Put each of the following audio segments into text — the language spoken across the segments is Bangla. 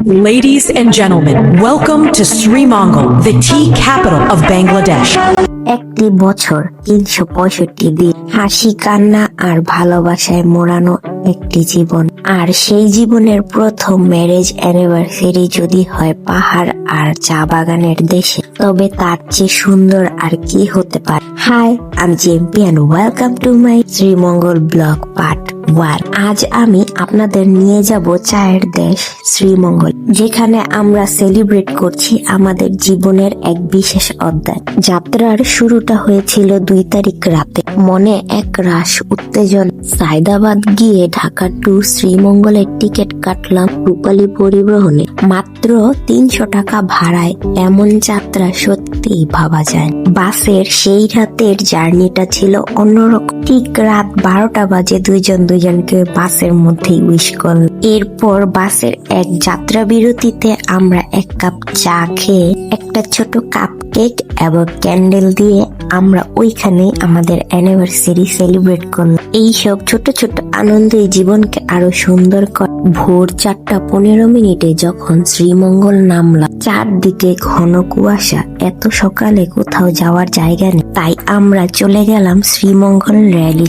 Ladies and gentlemen, welcome to Sri Mongol, the tea capital of Bangladesh. একটি বছর ৩৬৫ দিন হাসি কান্না আর ভালোবাসায় মোড়ানো একটি জীবন। আর সেই জীবনের প্রথম ম্যারেজ অ্যানিভার্সারি যদি হয় পাহাড় আর চা বাগানের দেশে, তবে তার চেয়ে সুন্দর আর কি হতে পারে। হাই, আমি জেম্পি and welcome to my Sreemangal blog part 1। আজ আমি আপনাদের নিয়ে যাব চায়ের দেশ শ্রীমঙ্গল, যেখানে আমরা সেলিব্রেট করছি আমাদের জীবনের এক বিশেষ অধ্যায়। যাত্রার শুরুটা হয়েছিল ২ তারিখ রাতে। মনে এক রাশ উত্তেজনা। সায়দাবাদ গিয়ে ঢাকা টু শ্রীমঙ্গলের টিকিট কাটলাম রূপালী পরিবহনে। মাত্র ৩০০ টাকা ভাড়ায় এমন যাত্রা সত্যি ভাবা যায়। বাসের সেই রাতের জার্নিটা ছিল অন্যরকম। ঠিক রাত ১২টা বাজে দুইজনকে বাসের মধ্যেই উইশ করল। এরপর বাসের এক যাত্রা বিরতিতে আমরা এক কাপ চা খেয়ে একটা ছোট কাপ কেক এবং ক্যান্ডেল দিয়ে আমরা ওইখানে আমাদের অ্যানিভার্সারি সেলিব্রেট করলাম। এইসব ছোট ছোট আনন্দই জীবনকে আরো সুন্দর করে। ভোর ৪টা ১৫ যখন শ্রীমঙ্গল নামলাম, চারদিকে ঘন কুয়াশা। এত সকালে কোথাও যাওয়ার জায়গা নেই, তাই আমরা চলে গেলাম শ্রীমঙ্গল রেল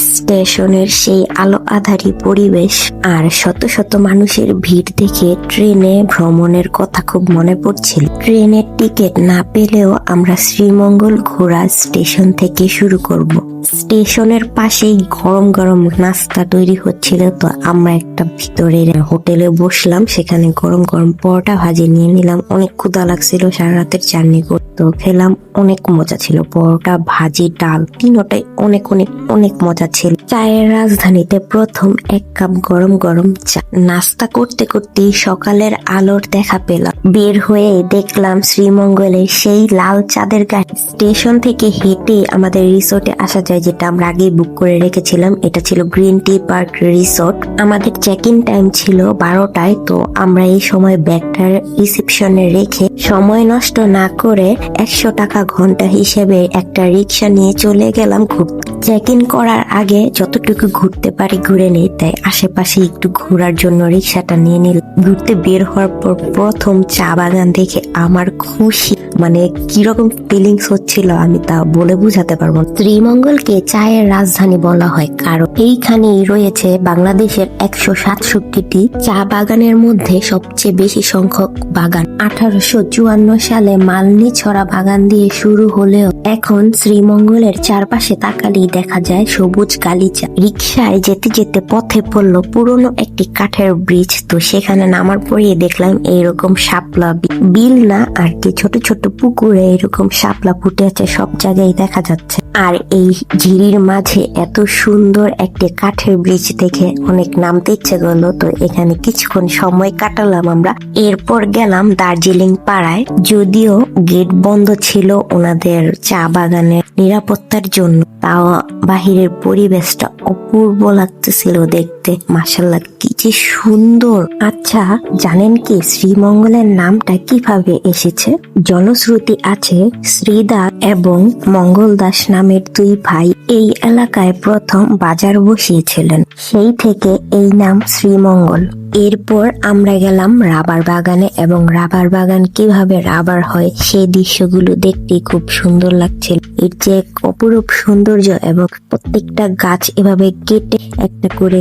স্টেশনের সেই আলো আধারি পরিবেশ আর শত শত মানুষের ভিড় দেখে ট্রেনে ভ্রমণের কথা খুব মনে পড়ছিল। ট্রেনের টিকিট না পেলেও আমরা শ্রীমঙ্গল ঘোরা স্টেশন থেকে শুরু করব। স্টেশনের পাশেই গরম গরম নাস্তা তৈরি হচ্ছিল, তো আমরা একটা ভিতরের হোটেলে বসলাম। সেখানে গরম গরম পরোটা ভাজি নিয়ে নিলাম। অনেক ক্ষুধা লাগছিল সারা রাতের জার্নি করে, তো খেলাম। অনেক মজা ছিল। পরোটা, ভাজি, ডাল তিনটাই অনেক অনেক অনেক মজা ছিল। চায়ের রাজধানীতে প্রথম এক কাপ গরম গরম চা। নাস্তা করতে করতেই সকালের আলোর দেখা পেলাম। বের হয়ে দেখলাম শ্রীমঙ্গলের সেই লাল চাঁদের গায়ে। স্টেশন থেকে হেঁটে আমাদের রিসোর্টে আসা যায়, যেটা আমরা আগেই বুক করে রেখেছিলাম। এটা ছিল গ্রিন টি পার্ক রিসোর্ট। আমাদের চেক ইন টাইম ছিল ১২টায়, তো আমরা এই সময় ব্যাগটা রিসেপশনে রেখে সময় নষ্ট না করে ১০০ টাকা ঘন্টা হিসেবে একটা রিক্সা নিয়ে চলে গেলাম ঘুরতে। চেক ইন করার আগে যতটুকু ঘুরতে পারি ঘুরে নেই, তাই আশেপাশে একটু ঘোরার জন্য রিক্সাটা নিয়ে নিল। ঘুরতে বের হওয়ার পর প্রথম চা বাগান দেখে আমার খুশি, মানে কিরকম ফিলিংস হচ্ছিল আমি তা বলে বুঝাতে পারবো। শ্রীমঙ্গলকে চায়ের রাজধানী বলা হয় কারণ এইখানেই রয়েছে বাংলাদেশের ১৬৭টি চা বাগানের মধ্যে সবচেয়ে বেশি সংখ্যক বাগান। ১৮৫৪ সালে মালনী ছড়া বাগান দিয়ে শুরু হলেও এখন শ্রীমঙ্গলের চারপাশে তাকালেই দেখা যায় সবুজ গালিচা। রিক্সায় যেতে যেতে পথে পড়লো পুরনো একটি কাঠের ব্রিজ, তো সেখানে নামার পরে দেখলাম এইরকম শাপলা বিল না আর কি ছোট ছোট পুকুরে এরকম শাপলা ফুটে আছে, সব জায়গায় দেখা যাচ্ছে। আর এই ঝিরির মাঝে এত সুন্দর একটি কাঠের ব্রিজ দেখে অনেক নামতে ইচ্ছে করলো, তো এখানে কিছুক্ষণ সময় কাটালাম আমরা। এরপর গেলাম দার্জিলিং পাড়ায়। যদিও গেট বন্ধ ছিল ওনাদের চা বাগানের নিরাপত্তার জন্য, তাও বাহিরের পরিবেশটা অপূর্ব লাগতেছিল দেখতে। মাশাআল্লাহ, কি যে সুন্দর। আচ্ছা, জানেন কি শ্রীমঙ্গলের নামটা কিভাবে এসেছে? জনশ্রুতি আছে শ্রীদাস এবং মঙ্গল দাস নামের ২ ভাই এই এলাকায় প্রথম বাজার বসিয়েছিলেন, সেই থেকে এই নাম শ্রীমঙ্গল। এরপর আমরা গেলাম রাবার বাগানে, এবং রাবার বাগান কিভাবে রাবার হয় সেই দৃশ্যগুলো দেখতে খুব সুন্দর লাগছিল। এর যে অপরূপ সৌন্দর্য, এবং প্রত্যেকটা গাছ এভাবে কেটে একটা করে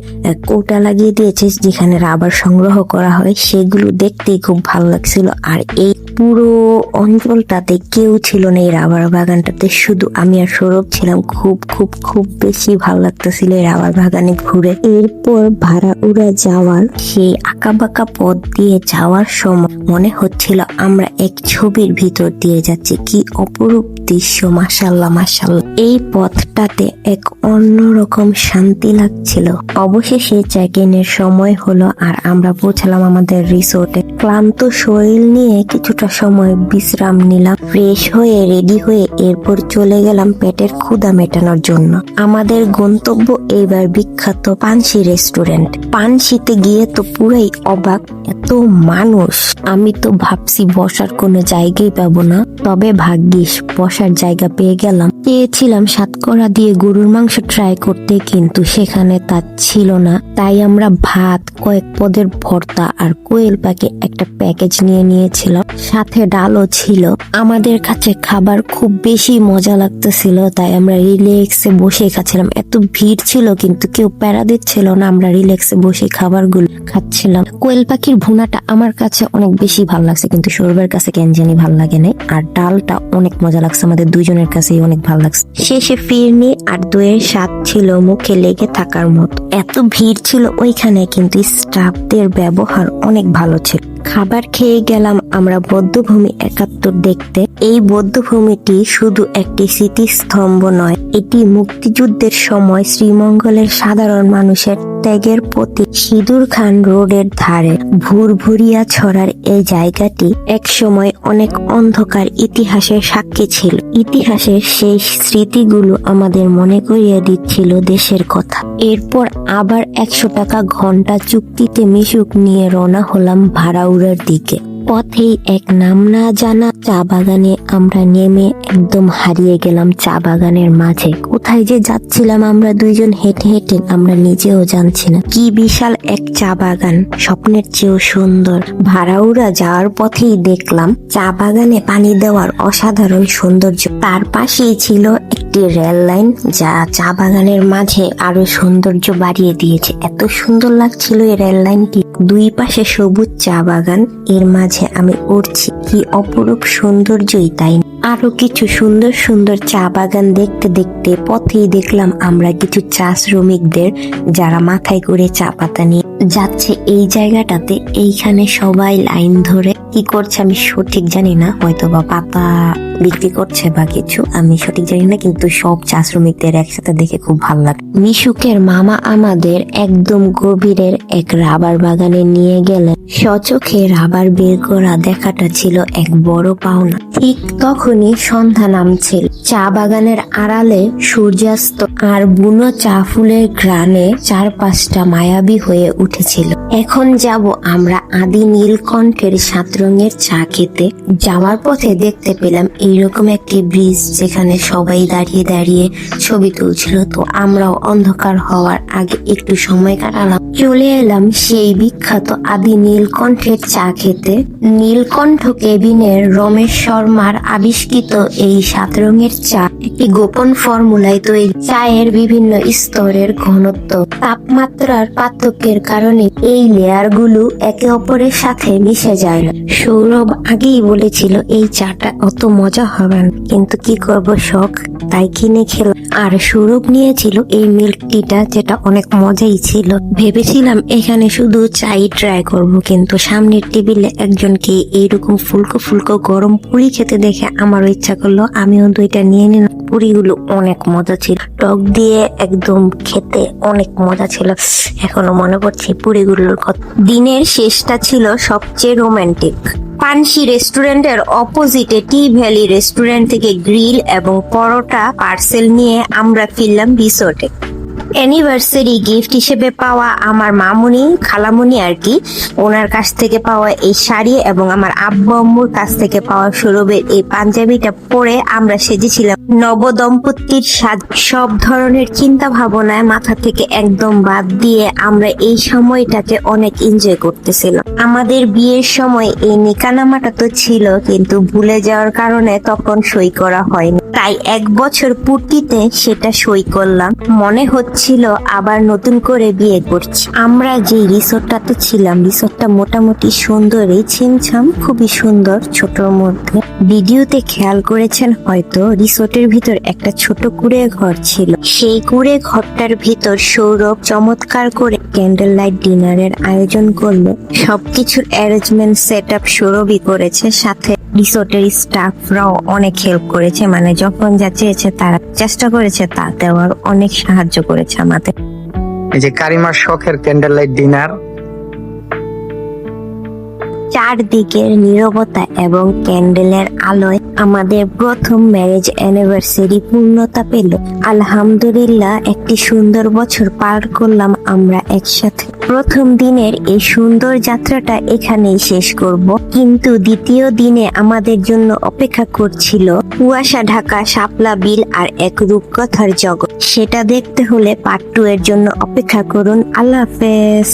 কৌটা লাগিয়ে দিয়েছে যেখানে রাবার সংগ্রহ করা হয়, সেগুলো দেখতেই খুব ভালো লাগছিল। আর এই পুরো অঞ্চলটাতে কেউ ছিল না এই রাবার বাগানটাতে, শুধু আমি আর সৌরভ ছিলাম। খুব খুব খুব বেশি ভালো লাগতেছিল এই রাবার বাগানে ঘুরে। এরপর ভাড়া উড়া যাওয়ার সেই আঁকাবাঁকা পথ দিয়ে যাওয়ার সময় মনে হচ্ছিল আমরা এক ছবির ভিতর দিয়ে যাচ্ছি। কি অপরূপ দৃশ্য, মাশাআল্লাহ মাশাআল্লাহ। এই পথটাতে এক অন্যরকম শান্তি লাগছিল। অবশেষে চেক ইনের সময় হলো আর আমরা পৌঁছালাম আমাদের রিসোর্টে। ক্লান্ত শরীর নিয়ে কিছুটা কিছুটা সময় বিশ্রাম নিলাম, ফ্রেশ হয়ে রেডি হয়ে এরপর চলে গেলাম পেটের ক্ষুধা মেটানোর জন্য। আমাদের গন্তব্য এইবার বিখ্যাত পানসি রেস্টুরেন্ট। পানসিতে গিয়ে তো পুরাই অবাক, এত মানুষ। আমি তো ভাবছি বসার কোনো জায়গাই পাবো না, তবে ভাগ্যিস বসার জায়গা পেয়ে গেলাম। চেয়েছিলাম সাতকরা দিয়ে গরুর মাংস ট্রাই করতে, কিন্তু সেখানে তা ছিল না। তাই আমরা ভাত, কয়েক পদের ভর্তা আর কোয়েল পাখি একটা প্যাকেজ নিয়ে নিয়েছিলাম, সাথে ডালও ছিল। আমাদের কাছে খাবার খুব বেশি মজা লাগতেছিল, তাই আমরা রিল্যাক্সে বসে খাচ্ছিলাম। এত ভিড় ছিল কিন্তু কেউ প্যারা দিচ্ছিল না, আমরা রিল্যাক্সে বসে খাবারগুলো খাচ্ছিলাম। কোয়েল পাখির ভুনাটা আমার কাছে অনেক বেশি ভালো লাগছে, কিন্তু সৌরভের কাছে কেন জানি ভালো লাগে নাই। আর ডালটা অনেক মজা লাগছে, আমাদের দুইজনের কাছেই অনেক ভালো লাগছে। শেষে ফিরনি আর দইয়ের স্বাদ ছিল মুখে লেগে থাকার মতো। এত ভিড় ছিল ওইখানে, কিন্তু স্টাফদের ব্যবহার অনেক ভালো ছিল। খাবার খেয়ে গেলাম আমরা বৌদ্ধভূমি 71 দেখতে। এই বৌদ্ধভূমিটি শুধু একটি স্মৃতিস্তম্ভ নয়, এটি মুক্তিযুদ্ধের সময় শ্রীমঙ্গলের সাধারণ মানুষের ত্যাগের প্রতীক। সিঁদুর খান রোডের ধারে ভুরভুরিয়া ছড়ার এই জায়গাটি একসময় অনেক অন্ধকার ইতিহাসের সাক্ষী ছিল। ইতিহাসের সেই স্মৃতিগুলো আমাদের মনে করিয়ে দিচ্ছিল দেশের কথা। এরপর আবার 100 টাকা ঘন্টা চুক্তিতে মিশুক নিয়ে রওনা হলাম ভাড়াউড়ার দিকে। পথেই এক নাম না জানা চা বাগানে আমরা নেমে একদম হারিয়ে গেলাম চা বাগানের মাঝে। কোথায় যে যাচ্ছিলাম আমরা দুইজন হেঁটে হেঁটে আমরা নিজেও জানছি না। কি বিশাল এক চা বাগান, স্বপ্নের চেয়েও সুন্দর। ভাড়াউড়া যাওয়ার পথেই দেখলাম চা বাগানে পানি দেওয়ার অসাধারণ সৌন্দর্য। তার পাশেই ছিল একটি রেল লাইন, যা চা বাগানের মাঝে আরো সৌন্দর্য বাড়িয়ে দিয়েছে। এত সুন্দর লাগছিল এই রেল লাইনটি, দুই পাশে সবুজ চা বাগান, এর মাঝে আমি উঠছি। কি অপরূপ সৌন্দর্যই, তাই না? আরো কিছু সুন্দর সুন্দর চা বাগান দেখতে দেখতে পথেই দেখলাম আমরা কিছু চা শ্রমিকদের, যারা মাথায় করে চা পাতা নিয়ে যাচ্ছে এই জায়গাটাতে। এইখানে সবাই লাইন ধরে কি করছে আমি সঠিক জানি না, হয়তো বা পাতা বিক্রি করছে বা কিছু, আমি সঠিক জানি না, কিন্তু সব চা শ্রমিকদের একসাথে দেখে খুব ভালো লাগে। মিশুকের মামা আমাদের একদম গভীরের এক রাবার বাগানে নিয়ে গেলেন। সচোখে রাবার বের করা দেখাটা ছিল এক বড় পাওনা। ঠিক তখনই সন্ধ্যা নামছিল। চা বাগানের আড়ালে সূর্যাস্ত আর বুনো চা ফুলের ঘ্রাণে চারপাশটা মায়াবী হয়ে উঠেছিল। এখন যাব আমরা আদি নীলকণ্ঠের 7 রঙের চা খেতে। যাওয়ার পথে দেখতে পেলাম এইরকম একটি ব্রিজ, যেখানে সবাই দাঁড়িয়ে দাঁড়িয়ে ছবি তুলছিল। তো আমরাও অন্ধকার হওয়ার আগে একটু সময় কাটালাম, চলে এলাম সেই বিখ্যাত আদি নীলকণ্ঠের চা খেতে। নীলকণ্ঠ কেবিনের রমেশ শর্মার আবিষ্কৃত এই 7 রঙের চা একটি গোপন ফর্মুলায় তৈরি। চায়ের বিভিন্ন স্তরের ঘনত্ব, তাপমাত্রার পার্থক্যের কারণে এই লেয়ার গুলো একে অপরের সাথে মিশে যায় না। সৌরভ আগেই বলেছিল এই চাটা অত মজা হবে না, কিন্তু কি করব, শখ, তাই কিনে খেলাম। আর সৌরভ নিয়েছিল এই মিল্ক টিটা, যেটা অনেক মজাই ছিল। ভেবেছিলাম এখানে শুধু চাই ট্রাই করব, কিন্তু সামনের টেবিলে একজনকে এইরকম ফুলকো ফুলকো গরম পুরি খেতে দেখে আমারও ইচ্ছা করলো, আমিও 2টা নিয়ে নিলাম। পুরিগুলো অনেক মজা ছিল, টক দিয়ে একদম খেতে অনেক মজা ছিল। এখনো মনে পড়ছে পুরিগুলোর কথা। দিনের শেষটা ছিল সবচেয়ে রোমান্টিক। পানসি রেস্টুরেন্টের অপোজিটে টি ভ্যালি রেস্টুরেন্ট থেকে গ্রিল এবং পরোটা পার্সেল নিয়ে আমরা ফিরলাম রিসোর্টে। অ্যানিভার্সারি গিফট হিসেবে পাওয়া আমার মামুনি, খালামুনি আর কি, ওনার কাছ থেকে পাওয়া এই শাড়ি এবং আমার আব্বু আম্মুর কাছ থেকে পাওয়া সৌরভের এই পাঞ্জাবিটা পরে আমরা সেজেছিলাম নবদম্পতির সাজ। সব ধরনের চিন্তা ভাবনায় মাথা থেকে একদম বাদ দিয়ে আমরা এই সময়টাকে অনেক এনজয় করতেছিলাম। আমাদের বিয়ের সময় এই নিকানামাটা তো ছিল, কিন্তু ভুলে যাওয়ার কারণে তখন সই করা হয়নি, তাই 1 বছর পূর্তিতে সেটা সই করলাম। মনে হচ্ছিল আবার নতুন করে বিয়ে করছি। আমরা যে রিসোর্টটাতে ছিলাম, রিসোর্টটা মোটামুটি সুন্দরই, ছিমছাম, খুবই সুন্দর, ছোটর মধ্যে। ভিডিওতে খেয়াল করেছেন হয়তো, রিসোর্টের ভিতর একটা ছোট কুঁড়ে ঘর ছিল। সেই কুঁড়ে ঘরটার ভিতর সৌরভ চমৎকার করে ক্যান্ডেল লাইট ডিনারের আয়োজন করলো। সবকিছুর অ্যারেঞ্জমেন্ট সেট আপ সৌরভই করেছে, সাথে রিসোর্টের স্টাফরাও অনেক হেল্প করেছে, মানে যখন যা চেয়েছে তারা চেষ্টা করেছে তা দেওয়ার, অনেক সাহায্য করেছে আমাদের। এই যে কারিমার শখের ক্যান্ডেল লাইট ডিনার। চারদিকের নীরবতা এবং ক্যান্ডেলের আলোয় আমাদের প্রথম ম্যারেজ অ্যানিভার্সারি পূর্ণতা পেল। আলহামদুলিল্লাহ, একটি সুন্দর বছর পার করলাম আমরা একসাথে। প্রথম দিনের এই সুন্দর যাত্রাটা এখানেই শেষ করব, কিন্তু দ্বিতীয় দিনে আমাদের জন্য অপেক্ষা করছিল কুয়াশা ঢাকা শাপলা বিল আর এক রূপকথার জগৎ। সেটা দেখতে হলে পার্ট 2 এর জন্য অপেক্ষা করুন। আল্লাহ হাফেজ।